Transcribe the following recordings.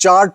4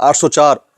804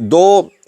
2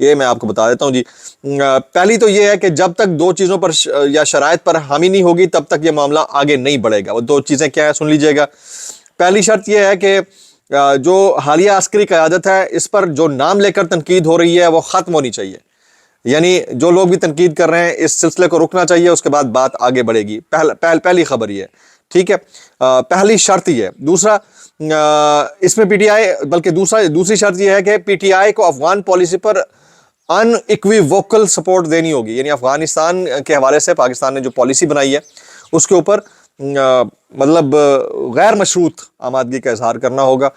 یہ میں آپ کو بتا دیتا ہوں جی. پہلی تو یہ ہے کہ جب تک دو چیزوں پر یا شرائط پر حامی نہیں ہوگی تب تک یہ معاملہ آگے نہیں بڑھے گا. وہ دو چیزیں کیا ہیں سن لیجئے گا. پہلی شرط یہ ہے کہ جو حالیہ عسکری قیادت ہے اس پر جو نام لے کر تنقید ہو رہی ہے وہ ختم ہونی چاہیے. یعنی جو لوگ بھی تنقید کر رہے ہیں اس سلسلے کو رکنا چاہیے, اس کے بعد بات آگے بڑھے گی. پہلی خبر یہ ہے, ٹھیک ہے, پہلی شرط یہ ہے. دوسرا اس میں پی ٹی آئی, بلکہ دوسری شرط یہ ہے کہ پی ٹی آئی کو افغان پالیسی پر ان ایکویووکل سپورٹ دینی ہوگی. یعنی افغانستان کے حوالے سے پاکستان نے جو پالیسی بنائی ہے اس کے اوپر مطلب غیر مشروط آمادگی کا اظہار کرنا ہوگا,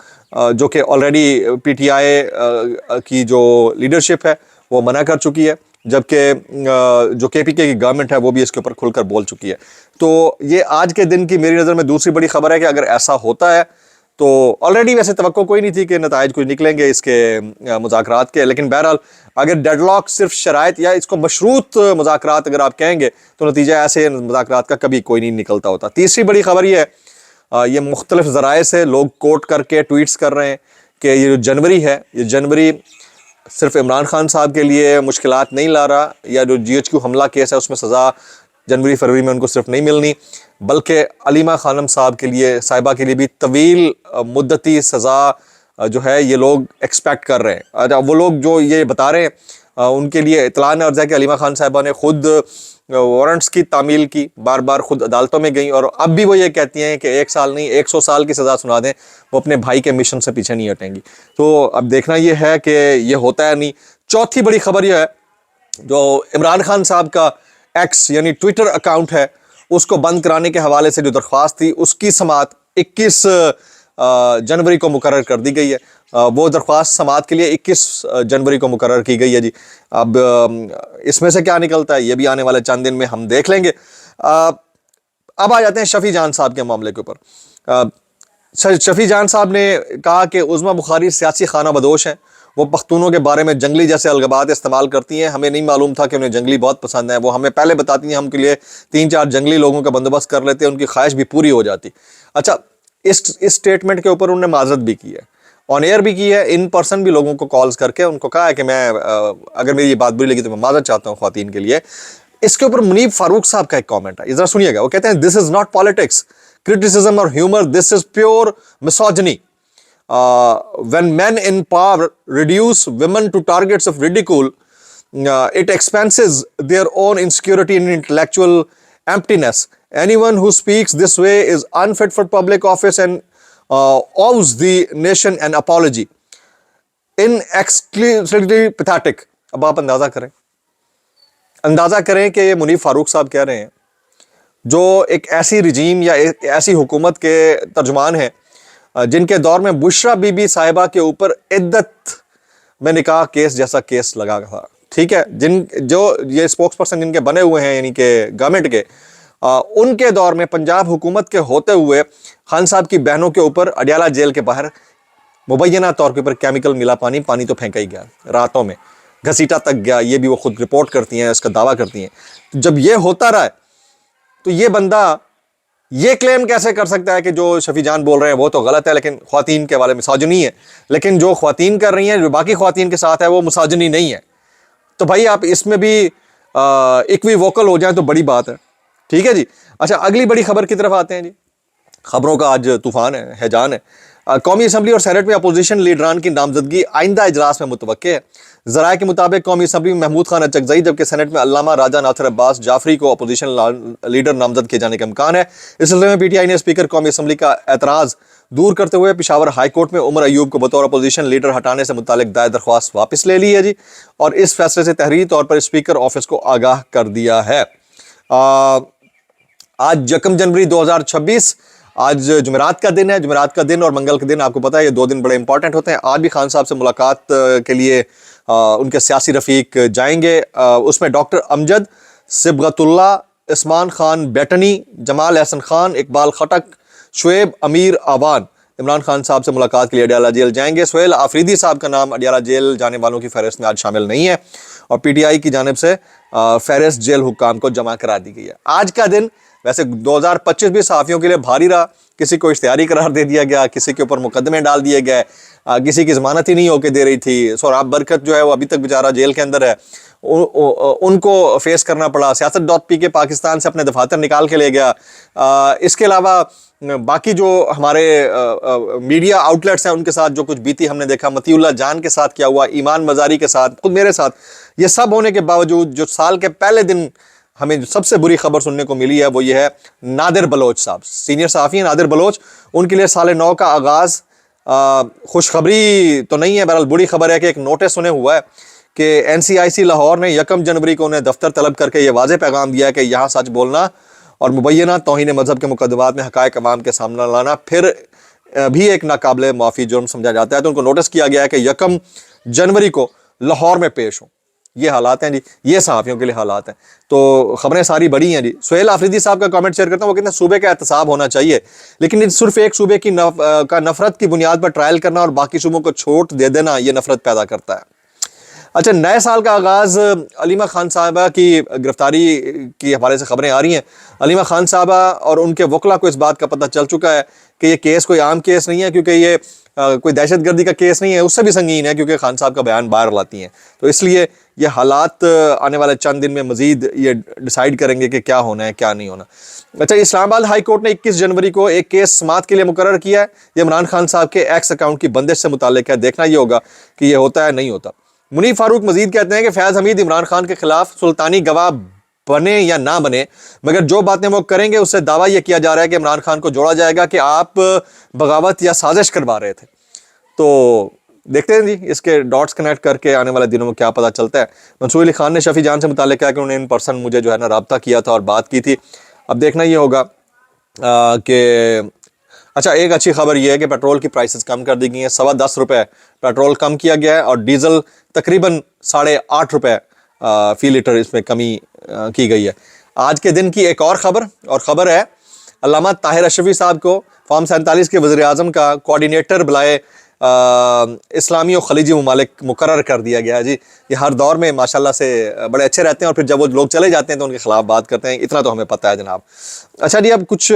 جو کہ آلریڈی پی ٹی آئی کی جو لیڈرشپ ہے وہ منع کر چکی ہے, جبکہ جو کے پی کے کی گورنمنٹ ہے وہ بھی اس کے اوپر کھل کر بول چکی ہے. تو یہ آج کے دن کی میری نظر میں دوسری بڑی خبر ہے کہ اگر ایسا ہوتا ہے تو آلریڈی ویسے توقع کوئی نہیں تھی کہ نتائج کچھ نکلیں گے اس کے مذاکرات کے, لیکن بہرحال اگر ڈیڈ لاک صرف شرائط یا اس کو مشروط مذاکرات اگر آپ کہیں گے تو نتیجہ ایسے مذاکرات کا کبھی کوئی نہیں نکلتا ہوتا. تیسری بڑی خبر یہ ہے, یہ مختلف ذرائع سے لوگ کوٹ کر کے ٹویٹس کر رہے ہیں کہ یہ جو جنوری ہے, یہ جنوری صرف عمران خان صاحب کے لیے مشکلات نہیں لا رہا, یا جو جی ایچ کیو حملہ کیس ہے اس میں سزا جنوری فروری میں ان کو صرف نہیں ملنی, بلکہ علیمہ خانم صاحب کے لیے, صاحبہ کے لیے بھی طویل مدتی سزا جو ہے یہ لوگ ایکسپیکٹ کر رہے ہیں. وہ لوگ جو یہ بتا رہے ہیں ان کے لیے اطلاع عرض ہے کہ علیمہ خان صاحبہ نے خود وارنٹس کی تعمیل کی, بار بار خود عدالتوں میں گئیں, اور اب بھی وہ یہ کہتی ہیں کہ 1 سال نہیں 100 سال کی سزا سنا دیں, وہ اپنے بھائی کے مشن سے پیچھے نہیں ہٹیں گی. تو اب دیکھنا یہ ہے کہ یہ ہوتا ہے نہیں. چوتھی بڑی خبر یہ ہے, جو عمران خان صاحب کا ایکس یعنی ٹویٹر اکاؤنٹ ہے اس کو بند کرانے کے حوالے سے جو درخواست تھی اس کی سماعت 21 جنوری کو مقرر کر دی گئی ہے. وہ درخواست سماعت کے لیے 21 جنوری کو مقرر کی گئی ہے جی. اب اس میں سے کیا نکلتا ہے یہ بھی آنے والے چند دن میں ہم دیکھ لیں گے. اب آ جاتے ہیں شفیع جان صاحب کے معاملے کے اوپر. شفیع جان صاحب نے کہا کہ عظمیٰ بخاری سیاسی خانہ بدوش ہیں, وہ پختونوں کے بارے میں جنگلی جیسے الغبات استعمال کرتی ہیں. ہمیں نہیں معلوم تھا کہ انہیں جنگلی بہت پسند ہیں, وہ ہمیں پہلے بتاتی ہیں, ہم کے لیے 3-4 جنگلی لوگوں کا بندوبست کر لیتے, ان کی خواہش بھی پوری ہو جاتی. اچھا, اس اسٹیٹمنٹ کے اوپر انہوں نے معذرت بھی کی ہے, آن ایئر بھی کی ہے, ان پرسن بھی لوگوں کو کالز کر کے ان کو کہا ہے کہ میں اگر میری یہ بات بری لگی تو میں معذرت چاہتا ہوں خواتین کے لیے. اس کے اوپر منیب فاروق صاحب کا ایک کامنٹ ہے, ذرا سنیے گا. وہ کہتے ہیں this is not politics, criticism or humor, this is pure misogyny. When men in power reduce women to targets of ridicule, it expenses their own insecurity and intellectual emptiness. Anyone who speaks this way is unfit for public office and owes the nation an apology. Inexcusably pathetic. اب آپ اندازہ کریں کہ یہ منیب فاروق صاحب کہہ رہے ہیں جو ایک ایسی رجیم یا ایک ایسی حکومت کے ترجمان ہیں جن کے دور میں بشرا بی بی صاحبہ کے اوپر عدت میں نکاح کیس جیسا کیس لگا تھا, ٹھیک ہے, جو یہ اسپوکس پرسن جن کے بنے ہوئے ہیں یعنی کہ گورنمنٹ کے, ان کے دور میں پنجاب حکومت کے ہوتے ہوئے خان صاحب کی بہنوں کے اوپر اڈیالہ جیل کے باہر مبینہ طور کے اوپر کیمیکل ملا, پانی تو پھینکا ہی گیا, راتوں میں گھسیٹا تک گیا, یہ بھی وہ خود رپورٹ کرتی ہیں, اس کا دعویٰ کرتی ہیں. جب یہ ہوتا رہا ہے تو یہ بندہ یہ کلیم کیسے کر سکتا ہے کہ جو شفیع جان بول رہے ہیں وہ تو غلط ہے, لیکن خواتین کے والے مساجنی ہے, لیکن جو خواتین کر رہی ہیں جو باقی خواتین کے ساتھ ہے وہ مساجنی نہیں ہے. تو بھائی آپ اس میں بھی ایکوی ووکل ہو جائیں تو بڑی بات ہے, ٹھیک ہے جی. اچھا, اگلی بڑی خبر کی طرف آتے ہیں جی. خبروں کا آج طوفان ہے, ہیجان ہے. قومی اسمبلی اور سینٹ میں اپوزیشن لیڈران کی نامزدگی آئندہ اجلاس میں متوقع ہے. ذرائع کے مطابق قومی اسمبلی میں محمود خان اچکزئی جبکہ سینٹ میں علامہ راجہ ناصر عباس جعفری کو اپوزیشن لیڈر نامزد کیے جانے کا امکان ہے. اس سلسلے میں پی ٹی آئی نے اسپیکر قومی اسمبلی کا اعتراض دور کرتے ہوئے پشاور ہائی کورٹ میں عمر ایوب کو بطور اپوزیشن لیڈر ہٹانے سے متعلق دائر درخواست واپس لے لی ہے جی, اور اس فیصلے سے تحریری طور پر اسپیکر آفس کو آگاہ کر دیا ہے. آج 1 جنوری 2026 آج جمعرات کا دن ہے. جمعرات کا دن اور منگل کا دن آپ کو پتا ہے یہ 2 دن بڑے امپورٹنٹ ہوتے ہیں. آج بھی خان صاحب سے ملاقات کے لیے ان کے سیاسی رفیق جائیں گے. اس میں ڈاکٹر امجد, صبغت اللہ, عثمان خان بیٹنی, جمال احسن خان, اقبال خٹک, شعیب امیر آوان, عمران خان صاحب سے ملاقات کے لیے اڈیالہ جیل جائیں گے. سہیل آفریدی صاحب کا نام اڈیالہ جیل جانے والوں کی فہرست میں آج شامل نہیں ہے, اور پی ٹی آئی کی جانب سے فہرست جیل حکام کو جمع کرا دی گئی ہے. آج کا دن ویسے 2025 بھی صحافیوں کے لیے بھاری رہا. کسی کو اشتہاری قرار دے دیا گیا, کسی کے اوپر مقدمے ڈال دیے گئے, کسی کی ضمانت ہی نہیں ہو کے دے رہی تھی. سوراب برکت جو ہے وہ ابھی تک بیچارہ جیل کے اندر ہے, ان کو فیس کرنا پڑا. سیاست.پی کے پاکستان سے اپنے دفاتر نکال کے لے گیا. اس کے علاوہ باقی جو ہمارے میڈیا آؤٹلیٹس ہیں ان کے ساتھ جو کچھ بیتی ہم نے دیکھا, متی اللہ جان کے ساتھ کیا ہوا, ایمان مزاری کے ساتھ, خود میرے ساتھ, یہ سب ہونے کے باوجود جو سال کے پہلے دن ہمیں سب سے بری خبر سننے کو ملی ہے وہ یہ ہے نادر بلوچ صاحب, سینئر صحافی ہیں نادر بلوچ. ان کے لیے سال نو کا آغاز خوشخبری تو نہیں ہے, بہرحال بری خبر ہے کہ ایک نوٹس انہیں ہوا ہے کہ NCIC لاہور نے 1 جنوری کو انہیں دفتر طلب کر کے یہ واضح پیغام دیا ہے کہ یہاں سچ بولنا اور مبینہ توہین مذہب کے مقدمات میں حقائق عوام کے سامنے لانا پھر بھی ایک ناقابل معافی جرم سمجھا جاتا ہے. تو ان کو نوٹس کیا گیا ہے کہ 1 جنوری کو لاہور میں پیش ہوں. یہ حالات ہیں جی, یہ صحافیوں کے لیے حالات ہیں. تو خبریں ساری بڑی ہیں جی. سہیل آفریدی صاحب کا کامنٹ شیئر کرتا ہوں, وہ کہتے ہیں صوبے کا احتساب ہونا چاہیے, لیکن صرف ایک صوبے کی نفرت کی بنیاد پر ٹرائل کرنا اور باقی صوبوں کو چھوٹ دے دینا یہ نفرت پیدا کرتا ہے. اچھا, نئے سال کا آغاز علیمہ خان صاحبہ کی گرفتاری کی حوالے سے خبریں آ رہی ہیں. علیمہ خان صاحبہ اور ان کے وکلا کو اس بات کا پتہ چل چکا ہے کہ یہ کیس کوئی عام کیس نہیں ہے, کیونکہ یہ کوئی دہشت گردی کا کیس نہیں ہے, اس سے بھی سنگین ہے کیونکہ خان صاحب کا بیان باہر لاتی ہیں. تو اس لیے یہ حالات آنے والے چند دن میں مزید یہ ڈیسائیڈ کریں گے کہ کیا ہونا ہے کیا نہیں ہونا. اچھا, اسلام آباد ہائی کورٹ نے 21 جنوری کو ایک کیس سماعت کے لیے مقرر کیا ہے. یہ عمران خان صاحب کے ایکس اکاؤنٹ کی بندش سے متعلق ہے. دیکھنا یہ ہوگا کہ یہ ہوتا ہے نہیں ہوتا. منیف فاروق مزید کہتے ہیں کہ فیاض حمید عمران خان کے خلاف سلطانی گواہ بنے یا نہ بنے, مگر جو باتیں وہ کریں گے اس سے دعویٰ یہ کیا جا رہا ہے کہ عمران خان کو جوڑا جائے گا کہ آپ بغاوت یا سازش کروا رہے تھے. تو دیکھتے ہیں جی اس کے ڈاٹس کنیکٹ کر کے آنے والے دنوں میں کیا پتہ چلتا ہے. منصور علی خان نے شفیع جان سے متعلق کہا کہ انہوں نے ان پرسن مجھے جو ہے نا رابطہ کیا تھا اور بات کی تھی. اب دیکھنا یہ ہوگا کہ اچھا, ایک اچھی خبر یہ ہے کہ پیٹرول کی پرائسز کم کر دی گئی ہیں. 10.25 روپے پیٹرول کم کیا گیا ہے اور ڈیزل تقریباً 8.5 روپے فی لیٹر اس میں کمی کی گئی ہے. آج کے دن کی ایک اور خبر ہے علامہ طاہر اشرفی صاحب کو فارم 47 کے وزیر اعظم کا کوارڈینیٹر بلائے اسلامی و خلیجی ممالک مقرر کر دیا گیا ہے جی. یہ ہر دور میں ماشاءاللہ سے بڑے اچھے رہتے ہیں اور پھر جب وہ لوگ چلے جاتے ہیں تو ان کے خلاف بات کرتے ہیں, اتنا تو ہمیں پتہ ہے جناب. اچھا جی, اب کچھ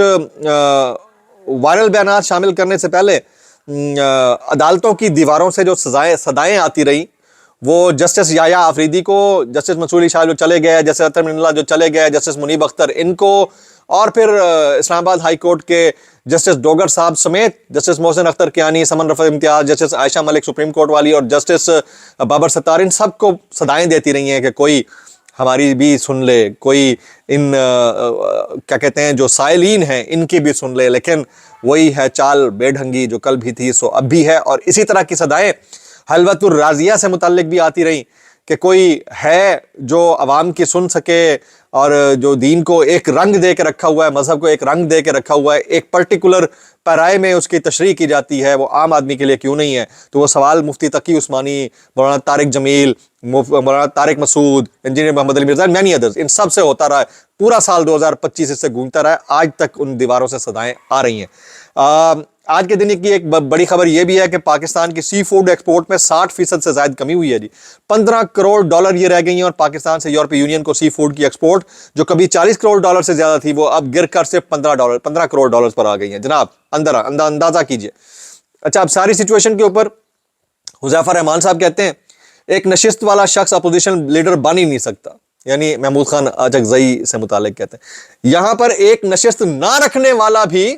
وائرل بیانات شامل کرنے سے پہلے عدالتوں کی دیواروں سے جو صدائیں آتی رہیں وہ جسٹس یحییٰ آفریدی کو, جسٹس منصور علی شاہ جو چلے گئے, جسٹس اطہر من اللہ جو چلے گئے, جسٹس منیب اختر ان کو, اور پھر اسلام آباد ہائی کورٹ کے جسٹس ڈوگر صاحب سمیت جسٹس محسن اختر کیانی, سمن رفعت امتیاز, جسٹس عائشہ ملک سپریم کورٹ والی اور جسٹس بابر ستار, ان سب کو صدائیں دیتی رہی ہیں کہ کوئی ہماری بھی سن لے, کوئی ان کیا کہتے ہیں جو سائلین ہیں ان کی بھی سن لے. لیکن وہی ہے چال بے ڈھنگی جو کل بھی تھی سو اب بھی ہے. اور اسی طرح کی صدائیں حلوۃ الراضیہ سے متعلق بھی آتی رہیں کہ کوئی ہے جو عوام کی سن سکے اور جو دین کو ایک رنگ دے کے رکھا ہوا ہے, مذہب کو ایک رنگ دے کے رکھا ہوا ہے, ایک پرٹیکولر پیرائے میں اس کی تشریح کی جاتی ہے, وہ عام آدمی کے لیے کیوں نہیں ہے. تو وہ سوال مفتی تقی عثمانی, مولانا طارق جمیل, مولانا طارق مسعود, انجینئر محمد علی مرزا, مینی ادرز, ان سب سے ہوتا رہا ہے. پورا سال 2025 اس سے گونجتا رہا ہے, آج تک ان دیواروں سے صدائیں آ رہی ہیں. آج کے دن کی ایک بڑی خبر یہ بھی ہے کہ پاکستان کی سی فوڈ ایکسپورٹ میں 60% سے زائد کمی ہوئی ہے جی. $15 کروڑ یہ رہ گئی ہیں, اور پاکستان سے یورپی یونین کو سی فوڈ کی ایکسپورٹ جو کبھی $40 کروڑ سے زیادہ تھی وہ اب گر کر صرف $15 کروڑ پر آ گئی ہیں جناب. اندازہ کیجئے. اچھا, اب ساری سچویشن کے اوپر حذیفہ رحمان صاحب کہتے ہیں ایک نشست والا شخص اپوزیشن لیڈر بن ہی نہیں سکتا, یعنی محمود خان اچکزئی سے متعلق کہتے ہیں یہاں پر ایک نشست نہ رکھنے والا بھی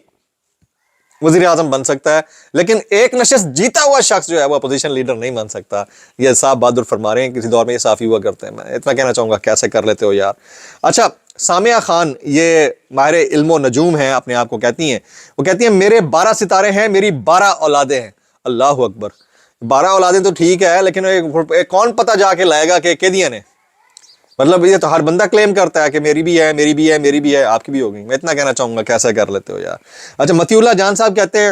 وزیر اعظم بن سکتا ہے, لیکن ایک نشست جیتا ہوا شخص جو ہے وہ اپوزیشن لیڈر نہیں بن سکتا. یہ صاحب بہادر فرما رہے ہیں, کسی دور میں یہ صافی ہوا کرتے ہیں. میں اتنا کہنا چاہوں گا کیسے کر لیتے ہو یار. اچھا, سامعہ خان یہ ماہر علم و نجوم ہیں, اپنے آپ کو کہتی ہیں, وہ کہتی ہیں میرے 12 ستارے ہیں, میری 12 اولادیں ہیں. اللہ اکبر, 12 اولادیں تو ٹھیک ہے, لیکن کون پتہ جا کے لائے گا کہ کیدیا نے, مطلب یہ تو ہر بندہ کلیم کرتا ہے کہ میری بھی ہے, میری بھی ہے, آپ کی بھی ہوگی. میں اتنا کہنا چاہوں گا کیسے کر لیتے ہو یار. اچھا, متی اللہ جان صاحب کہتے ہیں